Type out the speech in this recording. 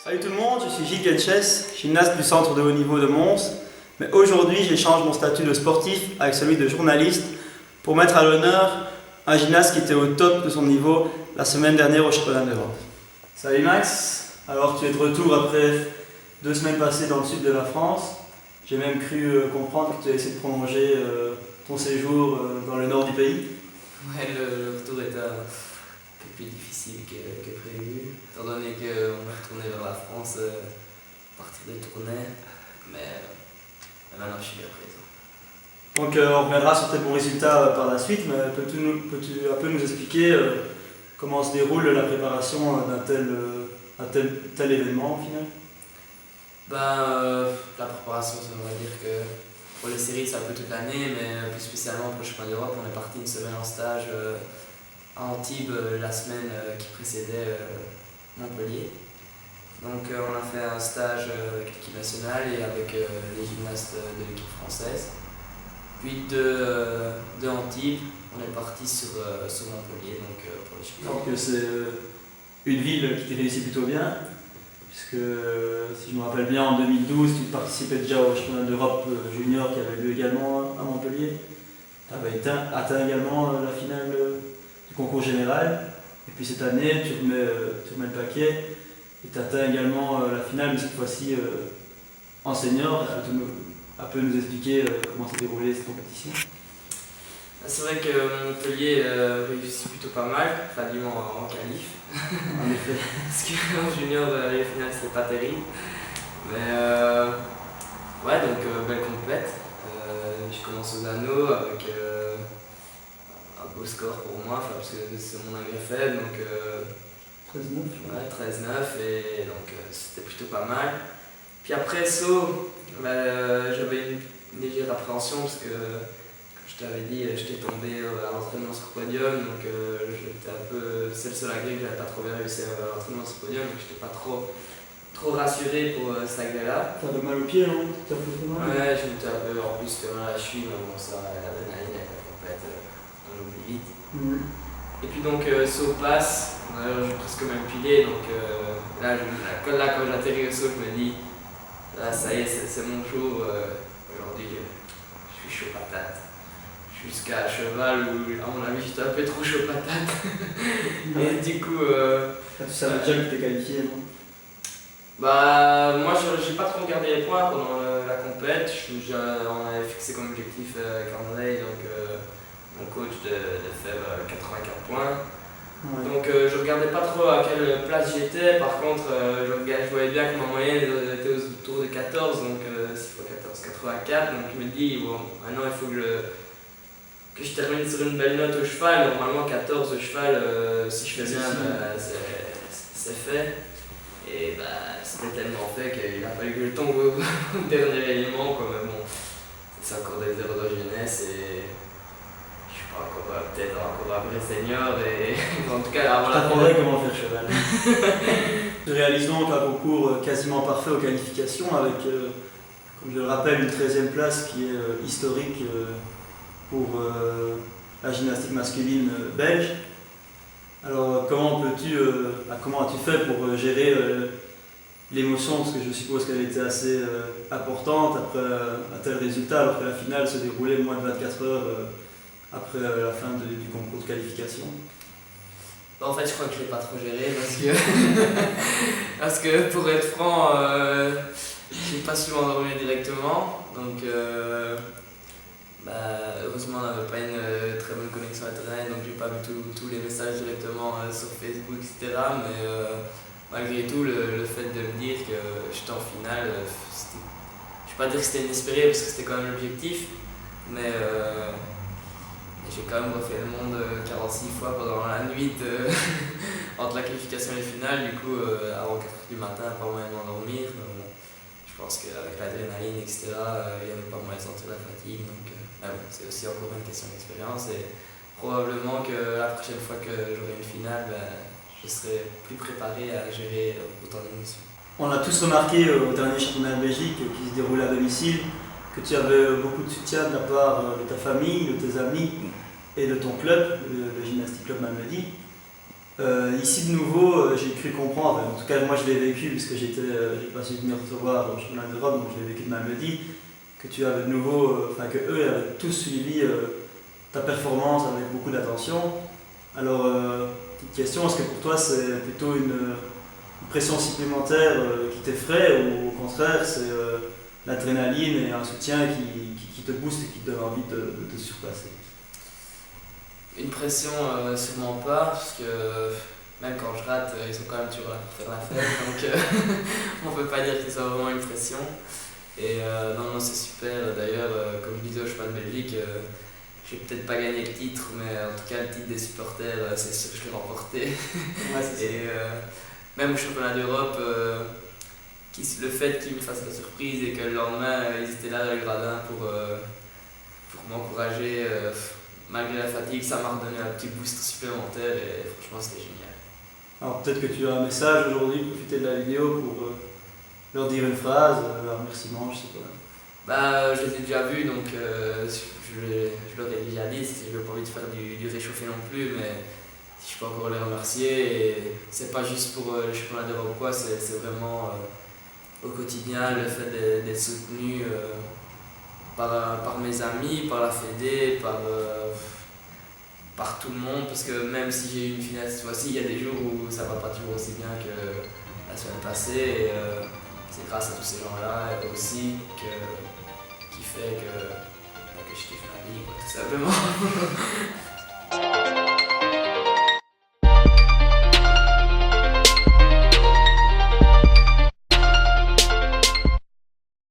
Salut tout le monde, je suis Gilles Genches, gymnaste du centre de haut niveau de Mons. Mais aujourd'hui, j'échange mon statut de sportif avec celui de journaliste pour mettre à l'honneur un gymnaste qui était au top de son niveau la semaine dernière au championnat d'Europe. Salut Max, alors tu es de retour après 2 semaines passées dans le sud de la France. J'ai même cru comprendre que tu as essayé de prolonger ton séjour dans le nord du pays. Ouais, le retour était un peu plus difficile que prévu, étant donné qu'on est retourné vers la France à partir des tournées, mais maintenant je suis bien présent. Donc on reviendra sur tes bons résultats par la suite, mais peux-tu un peu nous expliquer comment se déroule la préparation d'un tel événement au final? La préparation, ça veut dire que pour les séries c'est un peu toute l'année, mais plus spécialement pour le championnat d'Europe, on est parti une semaine en stage à Antibes la semaine qui précédait Montpellier. Donc on a fait un stage avec l'équipe nationale et avec les gymnastes de l'équipe française. Puis de Antibes, on est parti sur Montpellier pour les championnats. Donc c'est une ville qui réussit plutôt bien, puisque si je me rappelle bien en 2012 tu participais déjà au championnat d'Europe junior qui avait lieu également à Montpellier. Tu avais atteint également la finale du concours général. Et puis cette année tu remets le paquet et tu atteins également la finale, mais cette fois-ci en senior. Tu peux un peu nous expliquer comment s'est déroulée cette compétition? C'est vrai que Montpellier réussit plutôt pas mal, enfin du moins en qualif. En effet. Parce qu'en junior, les finales c'était pas terrible. Mais ouais, donc belle complète. Je commence aux anneaux avec un beau score pour moi, parce que c'est mon agrès faible, donc 13-9. Ouais, 13-9, et donc c'était plutôt pas mal. Puis après saut, j'avais une légère appréhension parce que, comme je t'avais dit, j'étais tombé à l'entraînement sur podium, donc j'étais un peu, c'est le seul agrès que j'avais pas trop bien réussi à l'entraînement sur podium, donc j'étais pas trop rassuré pour cet agrès-là. T'avais mal au pied, non? T'as fait mal? Ouais, je m'étais un peu en plus fait mal à la cheville, mais bon, ça, l'adrénaline avec la compète, on l'oublie vite. Et puis donc, saut passe, j'ai presque même pilé, donc là, quand j'atterris au saut, je me dis, là, ça y est, c'est mon jour. Aujourd'hui, je suis chaud patate. Jusqu'à cheval, où à mon avis, j'étais un peu trop chaud patate. Et du coup. Tu savais déjà que tu étais qualifié, non? Moi, j'ai pas trop regardé les points pendant la compète. On avait fixé comme objectif avec André, donc mon coach, de faire 84 points. Ouais. Donc je regardais pas trop à quelle place j'étais, par contre je voyais bien que ma moyenne était autour de 14, donc 6 x 14, 84, donc je me dis bon, maintenant il faut que je termine sur une belle note au cheval. Normalement 14 au cheval, si je fais bien, c'est fait. Et c'était tellement fait qu'il a fallu que je tombe au dernier élément, quoi. Mais bon, c'est encore des erreurs de jeunesse et je suis pas encore peut-être encore un vrai senior, et en tout cas avant Je la t'apprendrai comment faire cheval. Tu réalises donc un concours quasiment parfait aux qualifications avec, comme je le rappelle, une 13e place qui est historique pour la gymnastique masculine belge. Alors comment as-tu fait pour gérer l'émotion, parce que je suppose qu'elle était assez importante après un tel résultat, alors que la finale se déroulait moins de 24 heures après la fin du concours de qualification? En fait, je crois que je l'ai pas trop géré parce que pour être franc, j'ai pas su m'endormir directement. Donc, heureusement, on n'avait pas une très bonne connexion internet, donc j'ai pas vu tous les messages directement sur Facebook, etc. Mais malgré tout, le fait de me dire que j'étais en finale, je vais pas dire que c'était inespéré parce que c'était quand même l'objectif, mais j'ai quand même refait le monde 46 fois pendant la nuit entre la qualification et les finales. Du coup, avant 4h du matin, pas moyen de m'endormir. Bon, je pense qu'avec l'adrénaline, etc., il n'y avait pas moyen de sentir la fatigue. Donc, c'est aussi encore une question d'expérience. Et probablement que la prochaine fois que j'aurai une finale, je serai plus préparé à gérer autant d'émotions. On a tous remarqué au dernier championnat de Belgique qui se déroulait à domicile que tu avais beaucoup de soutien de la part de ta famille, de tes amis et de ton club, le Gymnastique Club Malmedy. Ici de nouveau, j'ai cru comprendre, en tout cas moi je l'ai vécu puisque j'ai pas su venir te voir au championnat d'Europe, donc je l'ai vécu de ma dit que tu avais de nouveau, enfin que eux avaient tous suivi ta performance avec beaucoup d'attention. Alors, petite question, est-ce que pour toi c'est plutôt une pression supplémentaire qui t'effraie ou au contraire c'est l'adrénaline et un soutien qui te booste et qui te donne envie de te surpasser? Une pression, sûrement pas, parce que même quand je rate, ils sont quand même toujours là pour faire la fête, donc on peut pas dire que ce soit vraiment une pression. Et non, c'est super. D'ailleurs, comme je disais au Chemin de Belgique, j'ai peut-être pas gagné le titre, mais en tout cas, le titre des supporters, c'est sûr que je l'ai remporté. Ouais, c'est Et même au championnat d'Europe, le fait qu'ils me fassent la surprise et que le lendemain, ils étaient là dans le gradin pour m'encourager. Malgré la fatigue, ça m'a redonné un petit boost supplémentaire et franchement c'était génial. Alors peut-être que tu as un message aujourd'hui, profiter de la vidéo pour leur dire une phrase, un remerciement, je sais pas. Bah, je les ai déjà vus donc je leur ai déjà dit, je n'ai pas envie de faire du réchauffé non plus, mais si je peux encore les remercier. Et c'est pas juste pour le championnat d'Europe ou quoi, c'est vraiment au quotidien le fait d'être soutenu. Par mes amis, par la Fédé, par tout le monde, parce que même si j'ai eu une finale cette fois-ci, il y a des jours où ça va pas toujours aussi bien que la semaine passée, et c'est grâce à tous ces gens-là aussi qui fait que je kiffe ma vie, quoi, tout simplement.